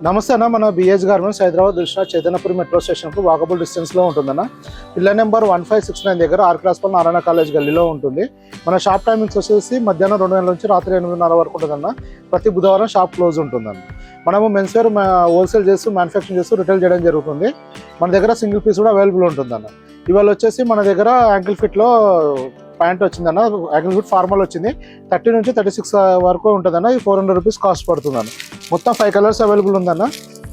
నమస్తే అన్న, మన బిఎస్ గార్మెంట్స్ హైదరాబాద్ దృష్ణ చైతన్యపురి మెట్రో స్టేషన్కు వాకబుల్ డిస్టెన్స్లో ఉంటుందన్న. పిల్లర్ నెంబర్ 1569 దగ్గర ఆర్ క్లాస్ పల్ నారాయణ కాలేజ్ గల్లీలో ఉంటుంది. మన షాప్ టైమింగ్స్ వచ్చేసి మధ్యాహ్నం 2 గంటల నుంచి రాత్రి 8:30 వరకు ఉంటుందన్న. ప్రతి బుధవారం షాప్ క్లోజ్ ఉంటుందన్న. మనము మెన్స్ వేర్ హోల్సేల్ చేస్తూ మ్యానుఫ్యాక్చరింగ్ చేస్తూ రిటైల్ చేయడం జరుగుతుంది. మన దగ్గర సింగిల్ పీస్ కూడా అవైలబుల్ ఉంటుందన్న. ఇవాళ వచ్చేసి మన దగ్గర యాంకిల్ ఫిట్లో ప్యాంట్ వచ్చిందన్న. యాంకిల్ ఫిట్ ఫార్మల్ వచ్చింది. 30 నుంచి 36 వరకు ఉంటుందన్న. ఇది 400 రూపీస్ కాస్ట్ పడుతుందన్న. మొత్తం 5 కలర్స్ అవైలబుల్ ఉందన్న.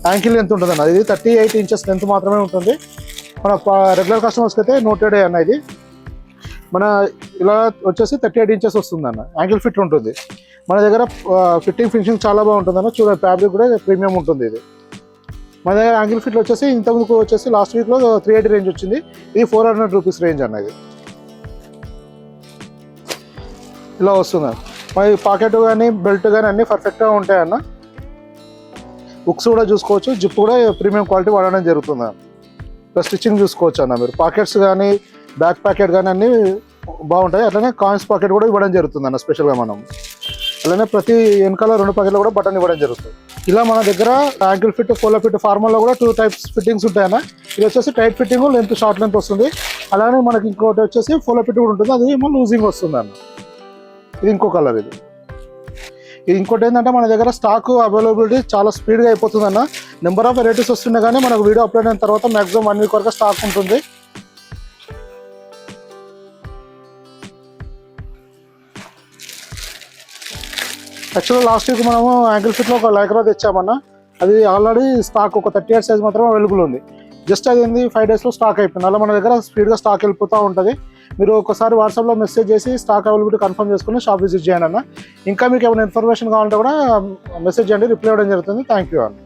యాంకిల్ లెంత్ ఉంటుందన్న. ఇది 38 ఇంచెస్ లెంత్ మాత్రమే ఉంటుంది. మన రెగ్యులర్ కస్టమర్స్కి అయితే నోటెడ్ అన్న. ఇది మన ఇలా వచ్చేసి 38 ఇంచెస్ వస్తుందన్న. యాంకిల్ ఫిట్ ఉంటుంది. మన దగ్గర ఫినిషింగ్ చాలా బాగుంటుందన్న. చూడండి, ఫ్యాబ్రిక్ కూడా ప్రీమియం ఉంటుంది. ఇది మన దగ్గర యాంకిల్ ఫిట్లు వచ్చేసి ఇంతకుముందుకు వచ్చేసి లాస్ట్ వీక్లో 380 రేంజ్ వచ్చింది. ఇది 400 రూపీస్ రేంజ్ అన్న. ఇది ఇలా వస్తుంది. మరి పాకెట్ కానీ బెల్ట్ కానీ అన్నీ పర్ఫెక్ట్గా ఉంటాయన్న. బుక్స్ కూడా చూసుకోవచ్చు. జిప్ కూడా ప్రీమియం క్వాలిటీ వాడడం జరుగుతుంది అన్న. ప్లస్ స్టిచ్చింగ్ చూసుకోవచ్చు అన్న. మీరు పాకెట్స్ కానీ బ్యాక్ ప్యాకెట్ కానీ అన్నీ బాగుంటాయి. అట్లనే కాయిన్స్ పాకెట్ కూడా ఇవ్వడం జరుగుతుంది అన్న స్పెషల్గా మనం. అలానే ప్రతి వెనకాల 2 ప్యాకెట్లు కూడా బటన్ ఇవ్వడం జరుగుతుంది. ఇలా మన దగ్గర యాంకిల్ ఫిట్, పోలో ఫిట్, ఫార్మల్లో కూడా 2 టైప్స్ ఫిట్టింగ్స్ ఉంటాయన్న. ఇది వచ్చేసి tight fitting, length short length వస్తుంది. అలానే మనకి ఇంకోటి వచ్చేసి పోలో ఫిట్ కూడా ఉంటుంది. అది ఏమో లూజింగ్ వస్తుంది అన్న. ఇది ఇంకో కలర్. ఇది ఇంకోటి ఏంటంటే మన దగ్గర స్టాక్ అవైలబిలిటీ చాలా స్పీడ్గా అయిపోతుంది అన్న. నెంబర్ ఆఫ్ వెరైటీస్ వస్తున్నాయి కానీ మనకు వీడియో అప్లోడ్ అయిన తర్వాత మ్యాక్సిమం 1 వీక్ వరకు స్టాక్ ఉంటుంది. యాక్చువల్గా లాస్ట్ వీక్ మనము యాంకిల్ ఫిట్లో ఒక లైక్రా తెచ్చామన్న. అది ఆల్రెడీ స్టాక్ ఒక 38 సైజ్ మాత్రమే అవైలబుల్ ఉంది. జస్ట్ అది 5 డేస్లో స్టాక్ అయిపోయింది. అలా మన దగ్గర స్పీడ్గా స్టాక్ వెళ్ళిపోతూ ఉంటుంది. మీరు ఒకసారి వాట్సాప్లో మెసేజ్ చేసి స్టాక్ అవైలబిలిటీ కన్ఫర్మ్ చేసుకుని షాప్ విజిట్ చేయండి అన్న. ఇంకా మీకు ఏమైనా ఇన్ఫర్మేషన్ కావాలంటే కూడా మెసేజ్ చేయండి, రిప్లై ఇవ్వడం జరుగుతుంది. థ్యాంక్ యూ అన్న.